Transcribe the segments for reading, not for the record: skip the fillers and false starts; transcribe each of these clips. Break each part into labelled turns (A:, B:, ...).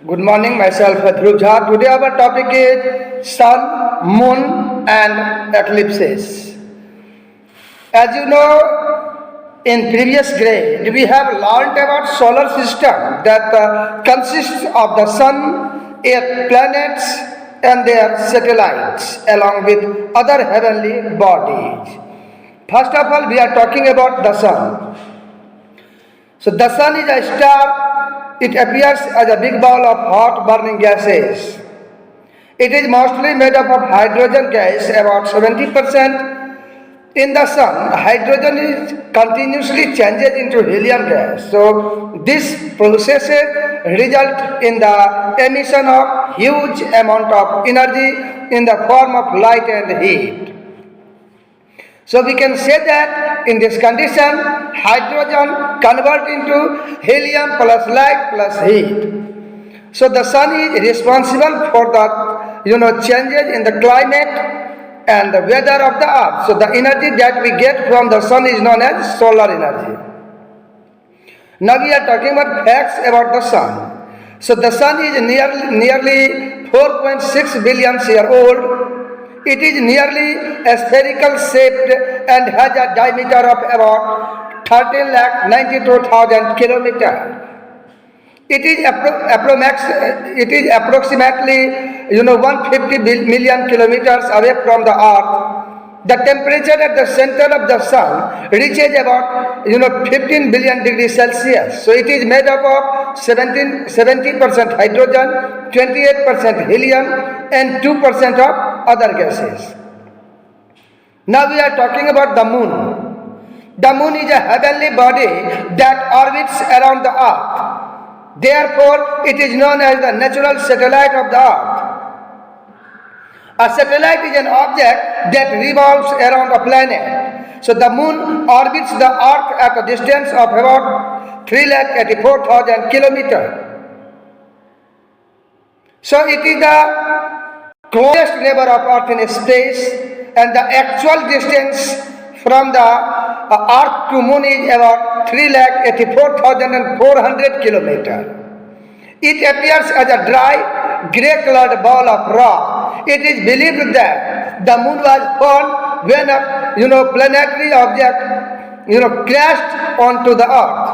A: Good morning, myself Dhruv Jha. Today our topic is Sun, Moon and Eclipses. As you know, in previous grade we have learned about solar system that consists of the Sun, 8 planets and their satellites along with other heavenly bodies. First of all, we are talking about the Sun. So the Sun is a star. It appears as a big ball of hot burning gases. It is mostly made up of hydrogen gas, about 70%. In the Sun, hydrogen is continuously changes into helium gas. So these processes result in the emission of huge amount of energy in the form of light and heat. So we can say that in this condition, hydrogen converts into helium plus light plus heat. So the Sun is responsible for the changes in the climate and the weather of the earth. So the energy that we get from the Sun is known as solar energy. Now we are talking about facts about the Sun. So the Sun is nearly 4.6 billion years old. It is nearly spherical shaped and has a diameter of about 13,92,000 kilometers. It is approximately 150 million kilometers away from the Earth. The temperature at the center of the Sun reaches about 15 billion degrees Celsius. So it is made up of 70% hydrogen, 28% helium, and 2% of other gases. Now we are talking about the Moon. The Moon is a heavenly body that orbits around the Earth. Therefore, it is known as the natural satellite of the Earth. A satellite is an object that revolves around a planet. So the Moon orbits the Earth at a distance of about 384,000 kilometers. So it is the closest neighbor of Earth in space, and the actual distance from the Earth to Moon is about 384,400 kilometers. It appears as a dry, grey-colored ball of rock. It is believed that the Moon was formed when a planetary object crashed onto the Earth.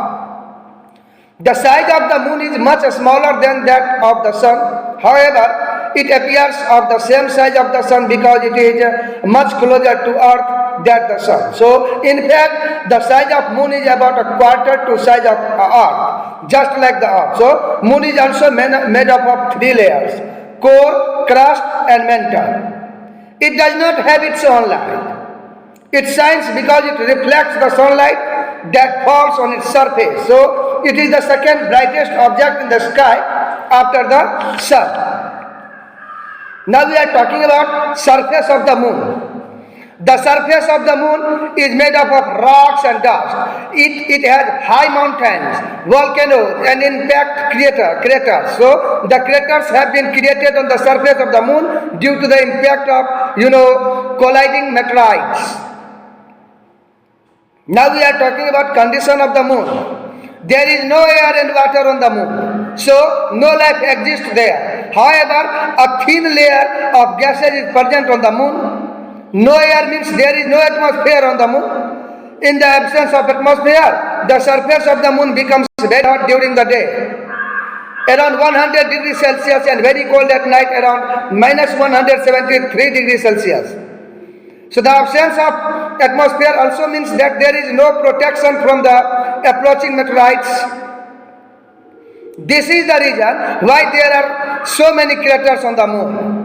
A: The size of the Moon is much smaller than that of the Sun. However, it appears of the same size of the Sun because it is much closer to Earth than the Sun. So, in fact, the size of Moon is about a quarter to size of Earth, just like the Earth. So, Moon is also made up of 3 layers: core, crust, and mantle. It does not have its own light. It shines because it reflects the sunlight that falls on its surface. So, it is the second brightest object in the sky after the Sun. Now we are talking about surface of the Moon. The surface of the Moon is made up of rocks and dust. It has high mountains, volcanoes, and impact craters. So the craters have been created on the surface of the Moon due to the impact of colliding meteorites. Now we are talking about condition of the Moon. There is no air and water on the Moon, so no life exists there. However, a thin layer of gases is present on the Moon. No air means there is no atmosphere on the Moon. In the absence of atmosphere, the surface of the Moon becomes very hot during the day, around 100 degrees Celsius, and very cold at night, around minus 173 degrees Celsius. So the absence of atmosphere also means that there is no protection from the approaching meteorites. This is the reason why there are so many craters on the Moon.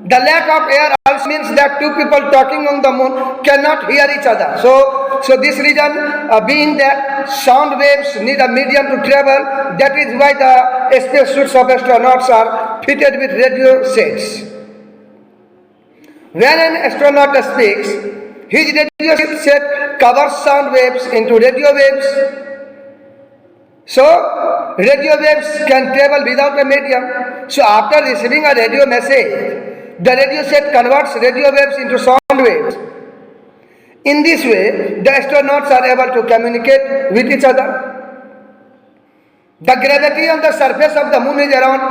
A: The lack of air also means that two people talking on the Moon cannot hear each other. So this reason being that sound waves need a medium to travel, that is why the spacesuits of astronauts are fitted with radio sets. When an astronaut speaks, his radio set covers sound waves into radio waves. So, radio waves can travel without a medium. So, after receiving a radio message, the radio set converts radio waves into sound waves. In this way, the astronauts are able to communicate with each other. The gravity on the surface of the Moon is around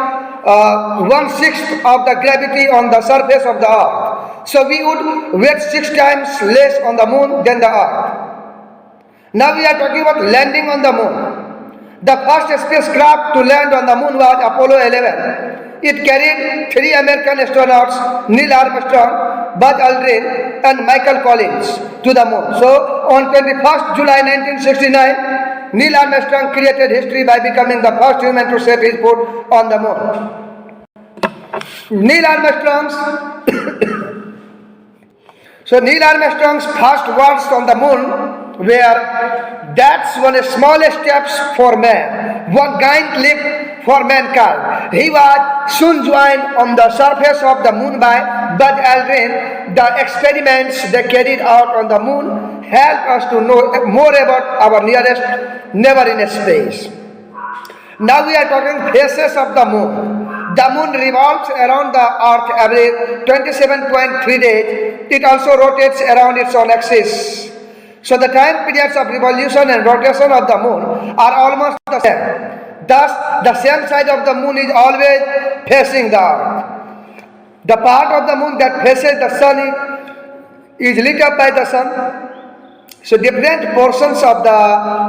A: 1/6 of the gravity on the surface of the earth. So we would weight 6 times less on the moon than the earth. Now we are talking about landing on the moon. The first spacecraft to land on the moon was Apollo 11. It carried 3 American astronauts, Neil Armstrong, Buzz Aldrin, and Michael Collins, to the moon. So on 21st July 1969, Neil Armstrong created history by becoming the first human to set his foot on the moon. Neil Armstrong's first words on the moon were, "That's one small steps for man, one giant leap for mankind." He was soon joined on the surface of the moon by Buzz Aldrin. The experiments they carried out on the moon helped us to know more about our nearest neighbor in space. Now we are talking phases of the moon. The moon revolves around the earth every 27.3 days. It also rotates around its own axis. So the time periods of revolution and rotation of the moon are almost the same. Thus, the same side of the moon is always facing the earth. The part of the moon that faces the sun is lit up by the sun. So different portions of the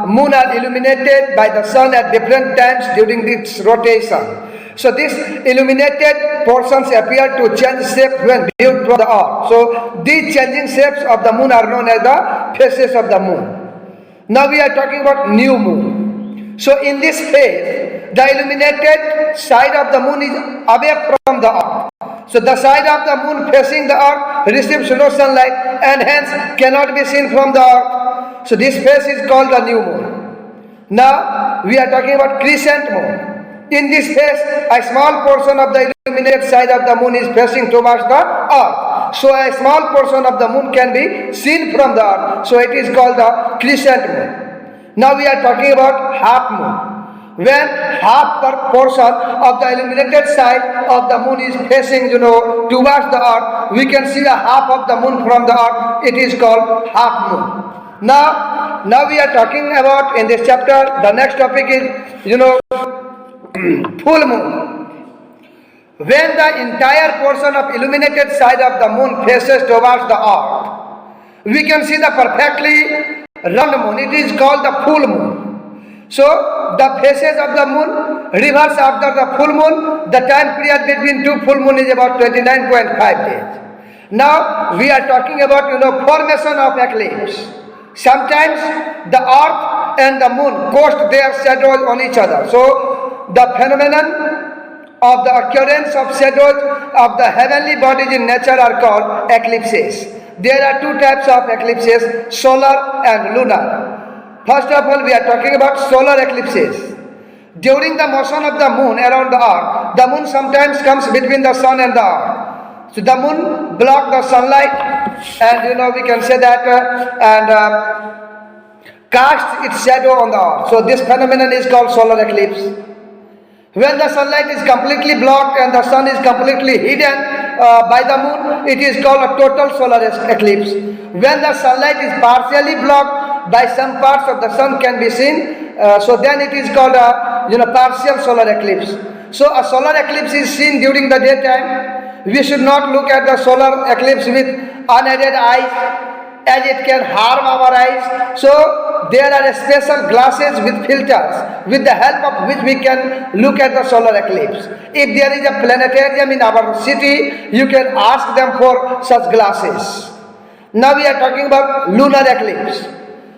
A: moon are illuminated by the sun at different times during its rotation. So these illuminated portions appear to change shape when viewed from the earth. So these changing shapes of the moon are known as the phases of the moon. Now we are talking about new moon. So in this phase, the illuminated side of the moon is away from the earth. So the side of the moon facing the earth receives no sunlight and hence cannot be seen from the earth. So this phase is called the new moon. Now we are talking about crescent moon. In this phase, a small portion of the illuminated side of the moon is facing towards the earth. So a small portion of the moon can be seen from the earth. So it is called the crescent moon. Now we are talking about half moon. When half portion of the illuminated side of the moon is facing, towards the earth, we can see a half of the moon from the earth. It is called half moon. Now we are talking about in this chapter. The next topic is, full moon. When the entire portion of illuminated side of the moon faces towards the earth, we can see the perfectly round moon. It is called the full moon. So the phases of the moon reverse after the full moon. The time period between two full moon is about 29.5 days. Now we are talking about formation of eclipse. Sometimes the earth and the moon cast their shadows on each other. So the phenomenon of the occurrence of shadows of the heavenly bodies in nature are called eclipses. There are two types of eclipses, solar and lunar. First of all, we are talking about solar eclipses. During the motion of the moon around the earth, the moon sometimes comes between the sun and the earth. So the moon blocks the sunlight and we can say that casts its shadow on the earth. So this phenomenon is called solar eclipse. When the sunlight is completely blocked and the sun is completely hidden by the moon, it is called a total solar eclipse. When the sunlight is partially blocked by some parts of the sun can be seen, so then it is called a partial solar eclipse. So a solar eclipse is seen during the daytime. We should not look at the solar eclipse with unaided eyes, as it can harm our eyes. So there are special glasses with filters with the help of which we can look at the solar eclipse. If there is a planetarium in our city, you can ask them for such glasses. Now we are talking about lunar eclipse.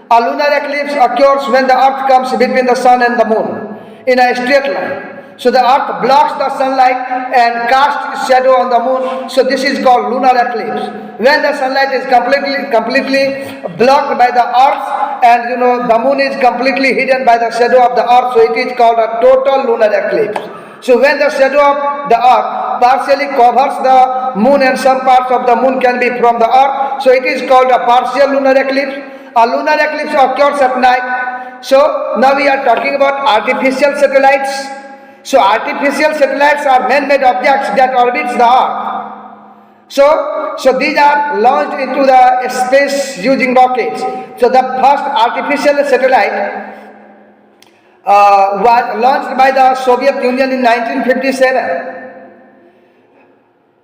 A: A lunar eclipse occurs when the earth comes between the sun and the moon in a straight line. So the earth blocks the sunlight and casts its shadow on the moon. So this is called lunar eclipse. When the sunlight is completely blocked by the earth and the moon is completely hidden by the shadow of the earth, so it is called a total lunar eclipse. So when the shadow of the earth partially covers the moon and some parts of the moon can be from the earth, so it is called a partial lunar eclipse. A lunar eclipse occurs at night. So now we are talking about artificial satellites. So artificial satellites are man-made objects that orbits the earth. So these are launched into the space using rockets. So the first artificial satellite was launched by the Soviet Union in 1957.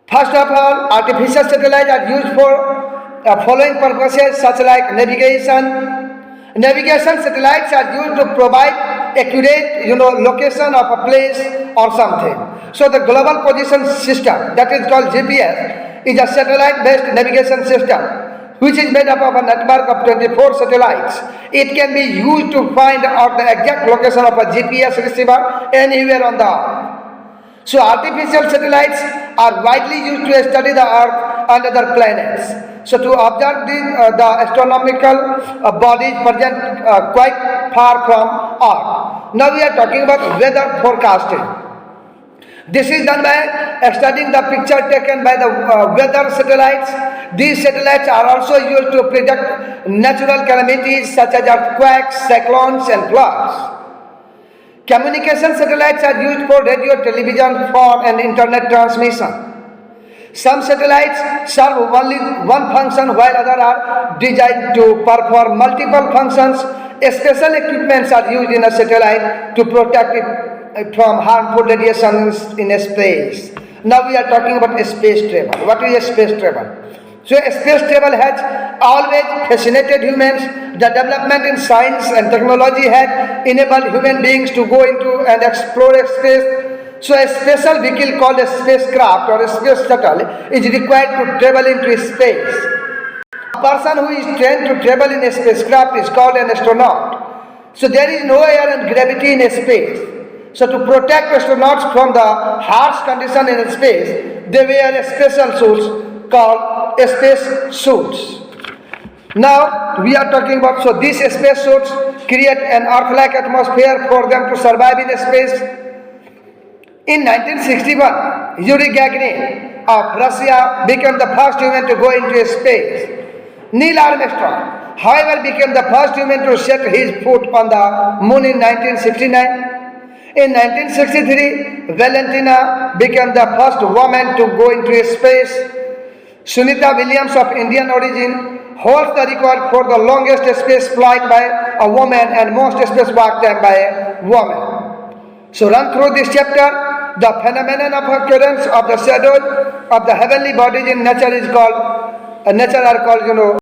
A: First of all, artificial satellites are used for following purposes such like navigation. Navigation satellites are used to provide accurate, location of a place or something. So the global position system, that is called GPS, is a satellite-based navigation system which is made up of a network of 24 satellites. It can be used to find out the exact location of a GPS receiver anywhere on the earth. So artificial satellites are widely used to study the Earth and other planets. So to observe the astronomical bodies present quite far from Earth. Now we are talking about weather forecasting. This is done by studying the picture taken by the weather satellites. These satellites are also used to predict natural calamities such as earthquakes, cyclones and floods. Communication satellites are used for radio, television, phone and internet transmission. Some satellites serve only one function while others are designed to perform multiple functions. Special equipments are used in a satellite to protect it from harmful radiations in space. Now we are talking about space travel. What is space travel? So space travel has always fascinated humans. The development in science and technology has enabled human beings to go into and explore space. So a special vehicle called a spacecraft or a space shuttle is required to travel into space. A person who is trained to travel in a spacecraft is called an astronaut. So there is no air and gravity in space. So to protect astronauts from the harsh condition in space, they wear special suits called space suits. Now we are talking about, so these space suits create an Earth-like atmosphere for them to survive in space. In 1961, Yuri Gagarin of Russia became the first human to go into space. Neil Armstrong, however, became the first human to set his foot on the moon in 1969. In 1963, Valentina became the first woman to go into space. Sunita Williams of Indian origin holds the record for the longest space flight by a woman and most spacewalk time by a woman. So run through this chapter. The phenomenon of occurrence of the shadows of the heavenly bodies in nature is called,